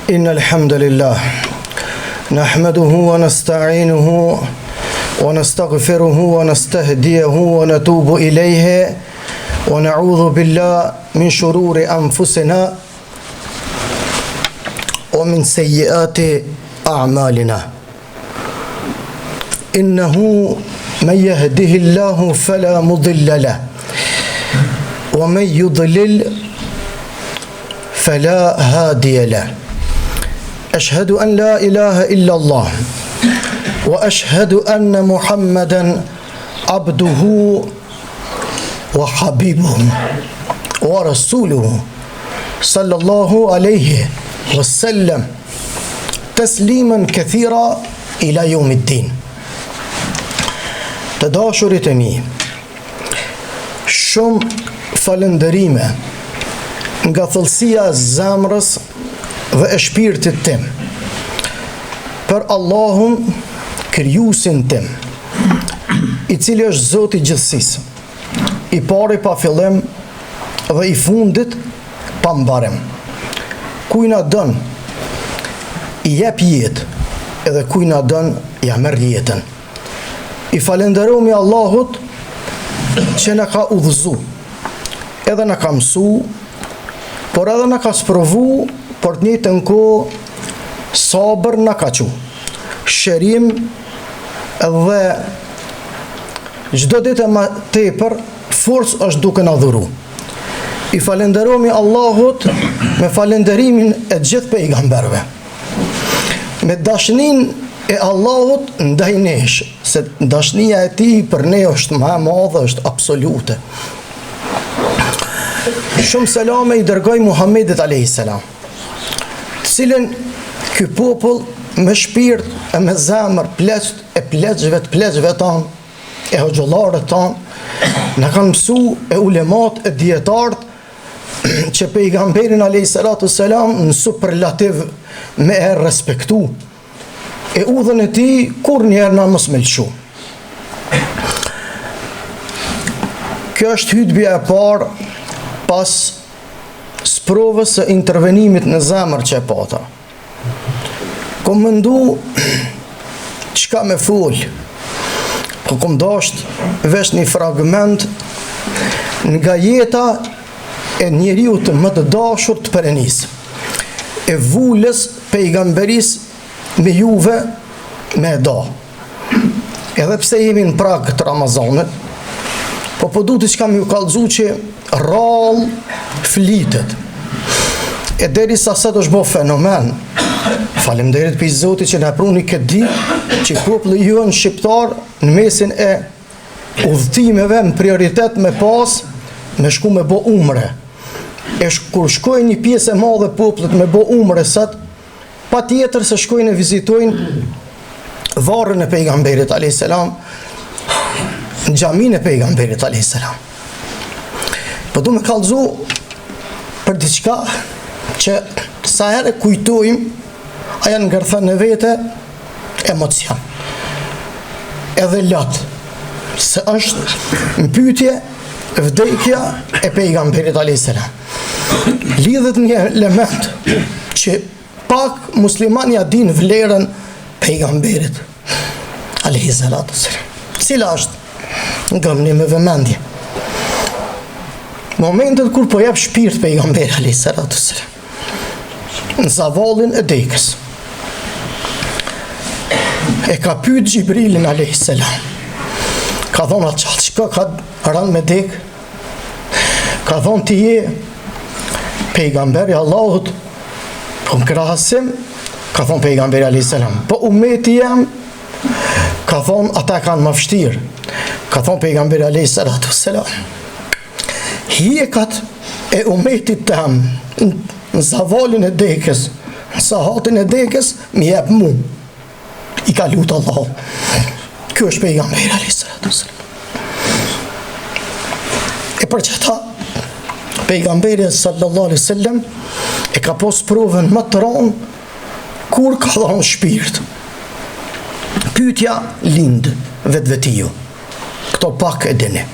إن الحمد لله نحمده ونستعينه ونستغفره ونستهديه ونتوب إليه ونعوذ بالله من شرور أنفسنا ومن سيئات أعمالنا إنه من يهده الله فلا مضل له ومن يضلل فلا هادي له أشهد أن لا إله إلا الله وأشهد أن محمدا عبده وحبيبه ورسوله صلى الله عليه وسلم تسليما كثيرا إلى يوم الدين. Të dashurit e mi, shumë falënderime nga thellësia e zemrës dhe e shpirtit tim për Allahun krijuesin tim, i cili është Zoti i gjithësisë, i pari pa fillim dhe i fundit pa mbarim. Kujt na don i jep jetë, edhe kujt na don ja merr jetën. I falenderojmë Allahut që na ka udhëzu, edhe na ka mësu, por edhe na ka sprovu, por të njëjtën kohë sabër na ka qu, shërim dhe çdo ditë më tepër forcë është duke na dhuru. I falenderojmë Allahut me falenderimin e gjithë pejgamberëve, me dashninë e Allahut ndaj nesh, se dashnia e tij për ne është më e madhe, është absolute. Shumë selame i dërgoj Muhammedit a.s., të cilën ky popull me shpirt e me zemër e pleqëve tanë, e hoxhallarët tanë, na kanë mësu e ulemat e dietarët që pejgamberin a.s. në superlativ me e respektu, e udhën e tij kur njerë na mos me lëshu. Kjo është hutbja e parë pas sprovës së intervenimit në zemër që e pata. Kom mendu çka me fol, po kom dasht vesh një fragment nga jeta e njeriu të më të dashur të perenis, e vulës pejgamberis me juve me da. Edhe pse jemi në prag të Ramazanit, po du të çka më ju kallëzu që rrallë flitet. E derisa sa të shbo fenomen, faleminderit për Zotit që na pruni këtë ditë që populli jon shqiptar në mesin e udhëtimeve në prioritet me pas me shku me bo umre. Kur shkojnë një pjesë e madhe popullit me bo umre sot, pa tjetër se shkojnë e vizitojnë varrën e pejgamberit a.s., në xhamin e pejgamberit a.s. Po du me kallëzu për diçka që sa herë kujtojmë, aja ngërthën në vete emocion, edhe lot, se është në pyetje vdekja e pejgamberit a.s. Lidhet një element që pak musliman ja din vlerën pejgamberit a.s. Cila është ngëmni me vëmendje momentet kur po jep shpirt pejgamberi a.s. në zavallin e dekës, e ka pyet Xhibrilin a.s. ka thonë atë qatë shka ka rënë me dekë, ka thonë ti je pejgamberi Allahut, po në krahasim, ka thonë pejgamberi a.s., po umeti jam, ka thonë ata kanë më vështirë, ka thonë pejgamberi a.s., hjekat e umetit tam në zavallin e dekës, në sahatin e dekës, mi jep mu, i ka lutë Allah. Kjo është pejgamberi a.s. E për që ta, pejgamberi sallallahu alaihi wasallam e ka pos provën më të rëndë kur ka dhënë shpirt. Pyetja lind vetvetiju. Këto pak e dini.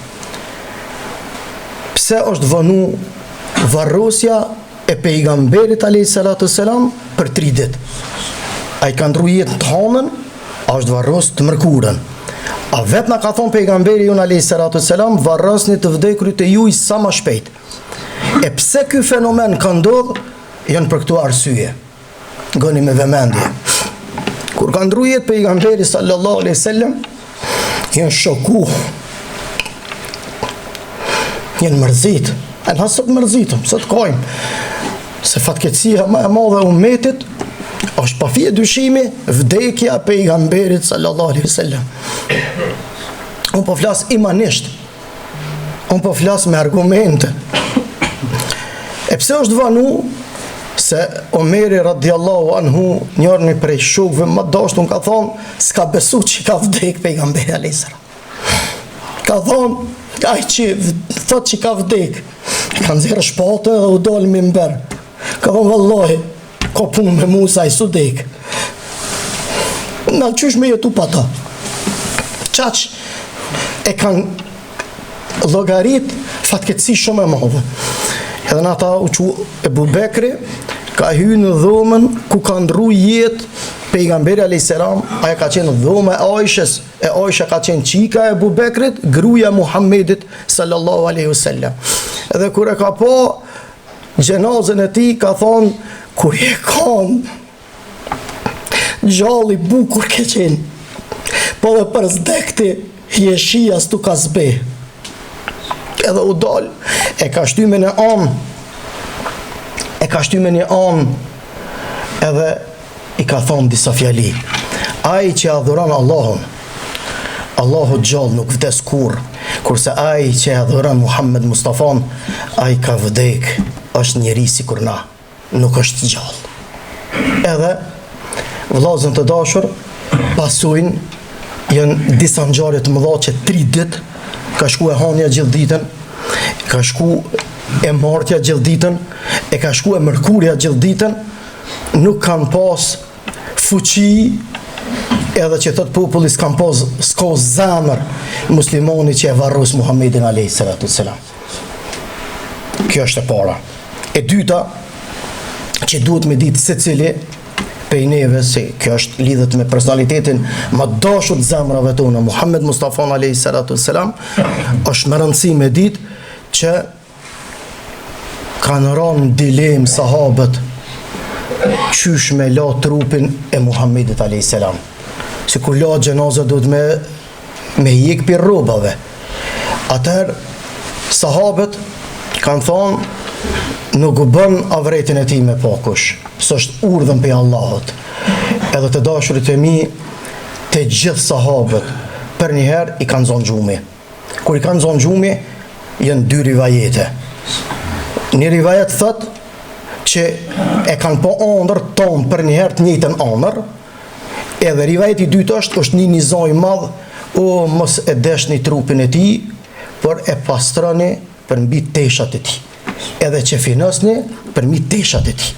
Pse është vënu varrosja e pejgamberit a.s. për 3 ditë. A i ka ndru jetën të hanën, a është varros të mërkurën. A vetë na ka thonë pejgamberi jun a.s. varrosni të vdekurit e juj sa ma shpejt. E pse ky fenomen ka ndodhë, janë për këtu arsye. Goni me vëmendje. Kur ka ndru jetë pejgamberi sallallahu alaihi wasallam, janë shoku, janë mërzit, e në hasët mërzitëm, së të kojmë, se fatkecia ma e madhe e umetit, është pa fije dyshimi, vdekja pejgamberit sallallahu alaihi wasallam. Unë po flas imanisht, unë po flas me argumente. E pse është vanu, se Omeri radiallahu anhu, njërën prej shokëve më dashtë, unë ka thonë, s'ka besu që ka vdek pejgamberi a.s. Ka thonë, ai që thot që ka vdek, ka nxjerrë shpatë dhe u dalë me mber. Ka thonë, vallahi, ka punë me Musa i sudek. Në qysh me jetu pa ta. Qaq e kanë llogarit fatkeci shumë e madhe. Edhe në ata u që Ebu Bekri ka hyrë në dhomën ku ka ndru jetë pejgamberi a.s. Aja ka qenë dhome e Aishës, e Aisha ka qenë qika e Ebu Bekrit, gruja Muhammedit sallallahu alaihi wasallam. Edhe kur e ka po gjenazën e ti, ka thonë, kur je kanë, gjalli bukur ke qenë, po dhe për zdekti, jeshia s'tu ka zbe. Edhe u dal, e ka shtyme në anë, edhe i ka thonë disa fjali. Ai që adhuron Allahun, Allahu gjallë nuk vdes kur, kurse ai që adhuron Muhammed Mustafan, ai ka vdek, është njeri si kur na, nuk është gjallë. Edhe vllazën të dashur, pasujnë, janë disa ngjarje të mëdha që 3 ditë ka shku e hanja gjithë ditën, ka shku e martja gjithë ditën, e ka shku e mërkurja gjithë ditën, nuk kanë pas fuqi, edhe që thot populli s'ka zemër muslimani që e varros Muhammedin a.s. Kjo është e para. E dyta, që duhet me ditë se cili pej neve, se kjo është lidhet me personalitetin më dashur të zemrave tona, Muhammed Mustafa a.s. është më rëndësi me ditë që kanë rënë dilemë sahabët qysh me la trupin e Muhammedit a.s. Si kur la gjenazë duhet me jek për robave. Atëherë, sahabët kanë thonë, nuk bën avretin e ti me pakush, së është urdhën për Allahot. Edhe të dashurit e mi, të gjithë sahabët, për njëherë i kanë zonë gjumi. Kur i kanë zonë gjumi, janë 2 rivajete. Një rivajet thëtë, që e kanë po ëndër tonë për njëherë të njëjtën ëndër, edhe rivajet i dytë është një nizoj madhë, o mos e deshni trupin e ti, por e pastroni për mbi teshat e ti. Edhe që finosni për mbi teshat e ti.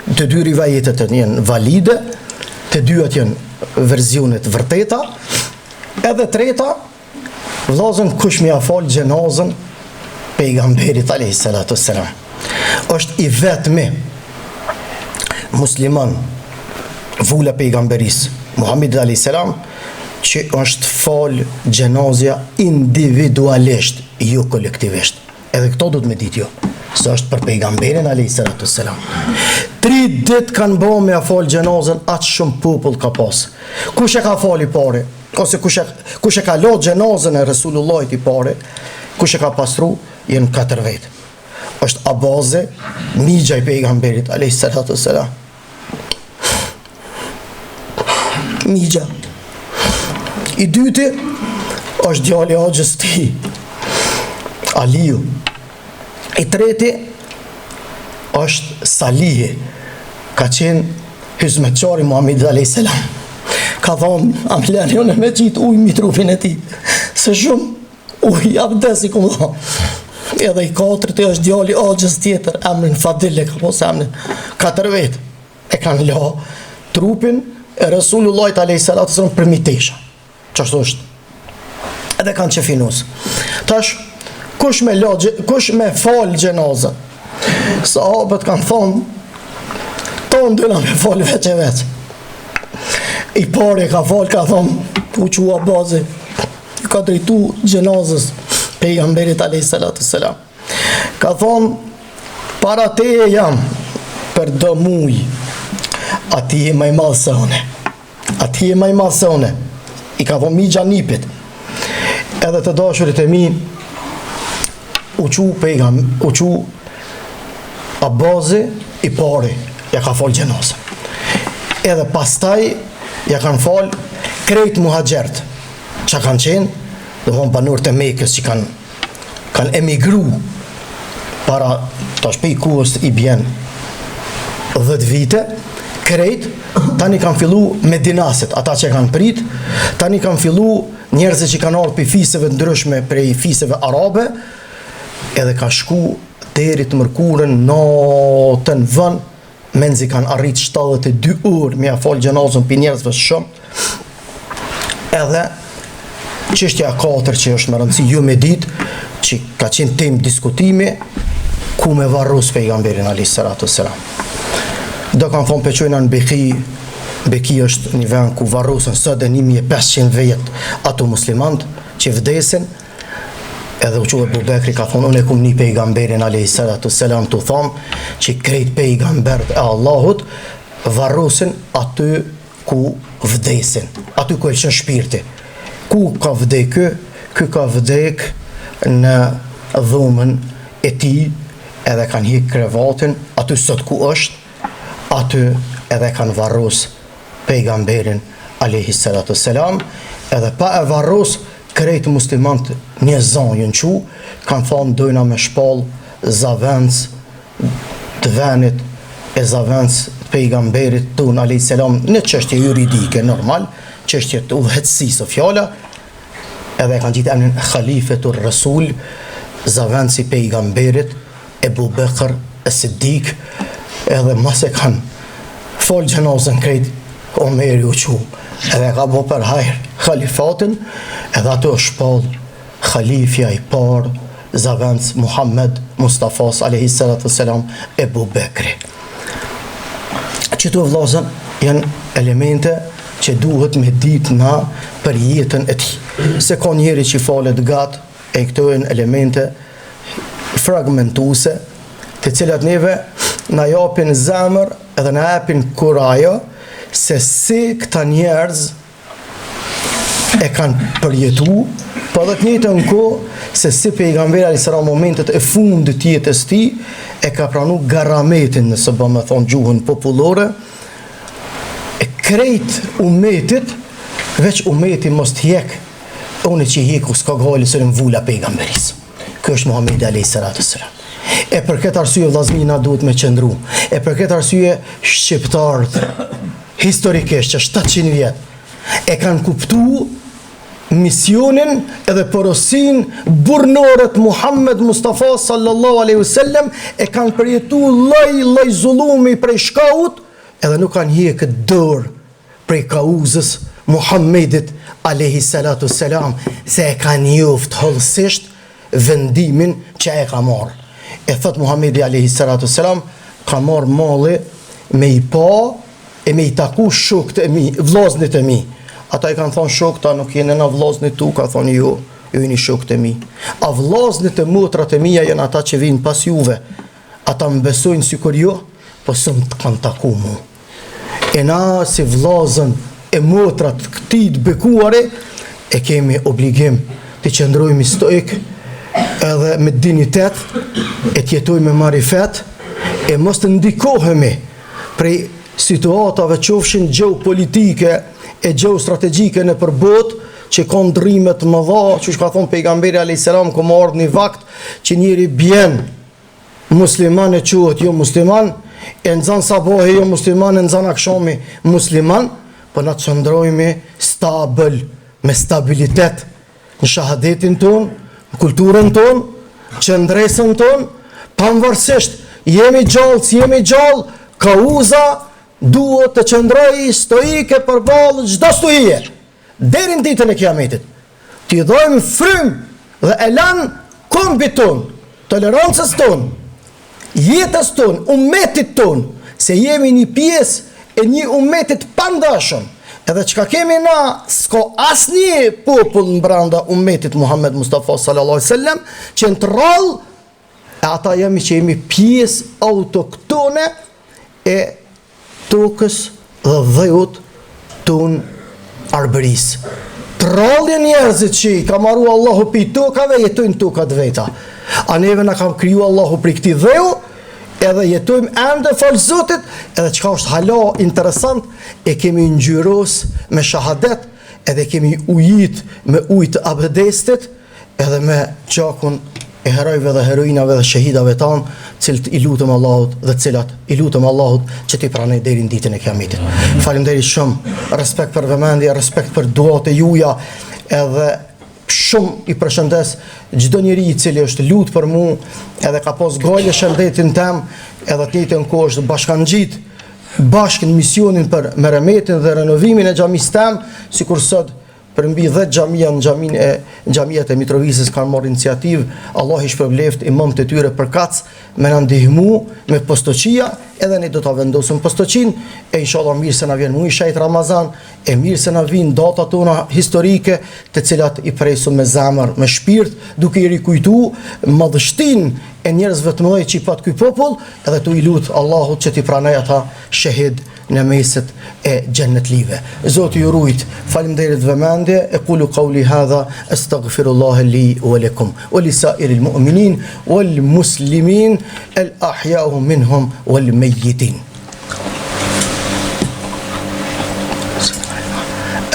Të 2 rivajetet janë valide, të 2 janë verzionet vërteta, edhe treta, vllazën kush mi afal gjenazën pejgamberit a.s. është i vetmi musliman vula pejgamberis Muhammed a.s. që është fal gjenazja individualisht, jo kolektivisht. Edhe këto do të me ditë jo, së është për pejgamberin a.s. 3 ditë kanë bo me a fal gjenazën, atë shumë popull ka pas. Kush e ka fal i pare, ose kush e ka lo gjenazën e Resulullahit i pare, kush e ka pastru, jenë 4 vetë. Është Abaze, migja i pejgamberit a.s. Migja. I dyti është djali Axhës ti, Aliu. I treti është Salihi, ka qenë hizmetçari Muhammed a.s. Ka thonë, amleni unë me qitë ujë mi trupin e ti, se shumë ujë abdesi ku më thonë. Edhe i 4 është djali Axhës tjetër, emrin Fadile, ka posë emrin, 4 vetë, e kanë la trupin e Resulullahit a.s. për mitesha. Qashtu është. Edhe kanë që finus. Tash, kush me fal gjenazën? Sahabët kanë thonë, tonë dyna me falë veç e veç. I pari ka falë, ka thonë, u qua bazi, ka drejtu gjenazës pejgamberit a.s. Ka thonë, para teje jam për do muj, ati e maj malë se one. Ati e maj malë se one. I ka thonë mi gjanipit. Edhe të dashurit e mi, u qu Abazi i pari, ja ka falë gjenazën. Edhe pastaj, ja kanë falë krejt muhaxhert, që kanë qenë, dhe thonë banur të Mekës që kanë emigru para të shpej kuës i bjen 10 vite, krejt, tani kanë fillu medinaset, ata që kanë prit, tani kanë fillu njerëzit që kanë ardhur për fiseve ndryshme prej fiseve arabe, edhe ka shku deri të mërkurën natën vën, menzi kanë arrit 72 orë me a falë gjenazën për njerëzve shumë. Edhe çështja 4 që është më rëndësi ju me ditë, që ka qenë temë diskutimi, ku me varrus pejgamberin a.s. Do kanë thonë peqojna në Beki, Beki është një vend ku varrusën sot e 1500 vjet ato muslimant që vdesin, edhe u quhet Abu Bekri ka thonë, unë e kum një pejgamberin a.s. të thonë që krejt pejgambert e Allahut varrusin aty ku vdesin, aty ku elqen shpirti. Ku ka vdek ky ka vdek në dhomën e tij, edhe kanë hik krevatin, aty sot ku është, aty edhe kanë varrus pejgamberin a.s. Edhe pa e varrus krejt muslimant një zonjën që kanë thonë dojna me shpall zavendës të venit e zavendës pejgamberit ton a.s. në çështje juridike normal, çështje të udhëheqësisë së fjala, edhe kanë gjitë emrin Khalifetur Rasul, zavendësi pejgamberit Ebu Bekr as-Siddiq, edhe mas e kanë folë gjenazën krejt Omeri u qu, edhe ka bo për hajrë khalifatin, edhe ato është shpall khalifja i parë, zavendës Muhammed Mustafa a.s. Ebu Bekri. Qëto vllazën janë elemente që duhet me ditë na për jetën e tij. Se ka njeri që falet gat, e këto janë elemente fragmentuese, të cilat neve na japin zemër edhe na japin kurajo se si këta njerëz e kanë përjetu, po edhe të njëjtën kohë se si pejgamberi a.s. momentet e fundit të jetës tij e ka pranu garametin, nëse bë me thonë gjuhën popullore, e krejt umetit, veç umeti mos t'jek, unë që hjeku s'ka gajli së në vula pejgamberis. Kjo është Muhamedi a.s. E për këtë arsye vllazmina duhet me qëndru. E për këtë arsye shqiptarët, historikisht që 700 vjet, e kanë kuptu misionin edhe porosin burnorët Muhammed Mustafa sallallahu alaihi wasallam, e kanë përjetu lloj zullumi prej shkaut, edhe nuk kanë hije këtë dorë prej kauzës Muhammedit alaihi salatu selam, se e kanë njoft hollësisht vendimin që e ka marrë. E thot Muhammedi alaihi salatu selam, ka marrë malli me i pa e me i taku shokët e mi, vllaznit e mi. Ata i kanë thonë shokëta nuk jene na vllaznit tu, ka thonë jo jeni shokët e mi. A vllaznit e motrat e mia janë ata që vinë pas juve. Ata më besojnë sikur jo, po sëm të kanë taku mu. E na si vllazën e motrat këtij të bekuari, e kemi obligim të qëndrojmë stoik edhe me dignitet, e të jetojmë me marifet, e mos të ndikohemi prej situatave qofshin geopolitike e geostrategjike në përbot, që ka ndrime të mëdha, që ka thonë pejgamberi a.s. ku më ardhë një vakt që njëri bjen musliman e quhet jo musliman, e nëzan sabohi jo musliman, e nëzan akshami musliman, për në të qëndrojme stabil, me stabilitet në shahadetin ton, në kulturën ton, qëndresën ton, pavarësisht jemi gjallë, si jemi gjallë, kauza duhet të qëndroj stoike përballë çdo stoje, deri në ditën e kiametit. T'i dhojmë frym dhe elan kombit ton, tolerancës ton, jetës tonë, ummetit tonë, se jemi një pjesë e një ummetit pandashëm. Edhe çka kemi na, s'ka asnjë popull në brenda ummetit Muhammed Mustafa sallallahu alaihi wasallam që në të rrallë, e ata jemi që jemi pjesë autoktone e tokës dhe dhejut tonë arbërisë. Të rrallë njerëzit që i ka marru Allahu pi tokave, jetojnë tokat veta. A neve na kam kriju Allahu për këti dheu, edhe jetojmë ende falë Zotit, edhe çka është hala interesant, e kemi ngjyros me shahadet, edhe kemi ujit me ujtë abdestit, edhe me gjakun e herojve dhe heroinave dhe shahidave tanë, cilët i lutëm Allahut dhe cilat i lutëm Allahut që ti pranej deri në ditën e kiametit. Faleminderit shumë, respekt për vëmendje, respekt për duat e juja, edhe shumë i përshëndes çdo njeri i cili është lut për mu, edhe ka pas gojë shëndetin tem, edhe të njëjtën kohë është bashkangjit bashkë në misionin për merremetin dhe renovimin e xhamisë tem, sikur sot për mbi 10 xhamia në xhamiat e Mitrovices kanë marrë iniciativë. Allah i shpërbleft imamët e tyre për kac me na ndihmu me postoqia, edhe ne do ta vendosim postoqin, e inshallah mirë se na vjen muaj shajt Ramazan, e mirë se na vijnë datat tona historike, të cilat i presim me zemër, me shpirt, duke i rikujtuar madhështinë e njerëzve të mëdhenj që i pat ky popull, edhe tu i lut Allahut që t'i pranoj ata shahid në meset e xhenetlive. Zoti ju rujt. Faleminderit vëmendje. Aqulu qawli hadha astaghfirullah li wa lakum wa li sa'iril mu'minin wal muslimin al ahya'u minhum wal mayyitin.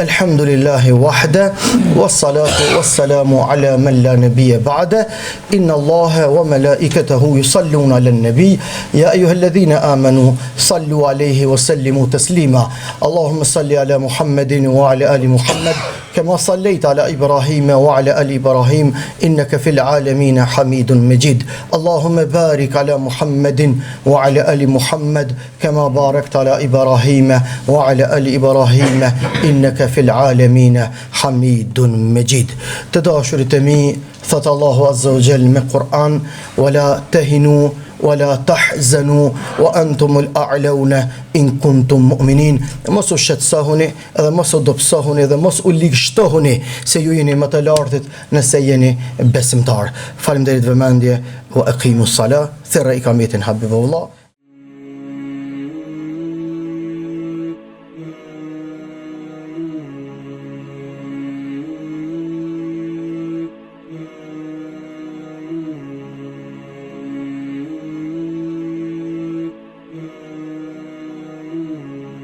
الحمد لله وحده والصلاة والسلام على من لا نبي بعده إن الله وملائكته يصلون على النبي يا أيها الذين آمنوا صلوا عليه وسلموا تسليما اللهم صل على محمد وعلى آل محمد كما صليت على إبراهيم وعلى آل إبراهيم إنك في العالمين حميد مجيد اللهم بارك على محمد وعلى آل محمد كما باركت على إبراهيم وعلى آل إبراهيم إنك في العالمين حميد مجيد تداشر تمي ثت الله عز وجل من القرآن ولا تهنوا ولا تحزنوا وأنتم الأعلون إن كنتم مؤمنين mos u shqetësohuni edhe mos u dobësohuni edhe mos u ligështohuni se ju jeni më të lartit nëse jeni besimtar. Faleminderit vëmendje wa aqimus salah thirra ikametin habibullah.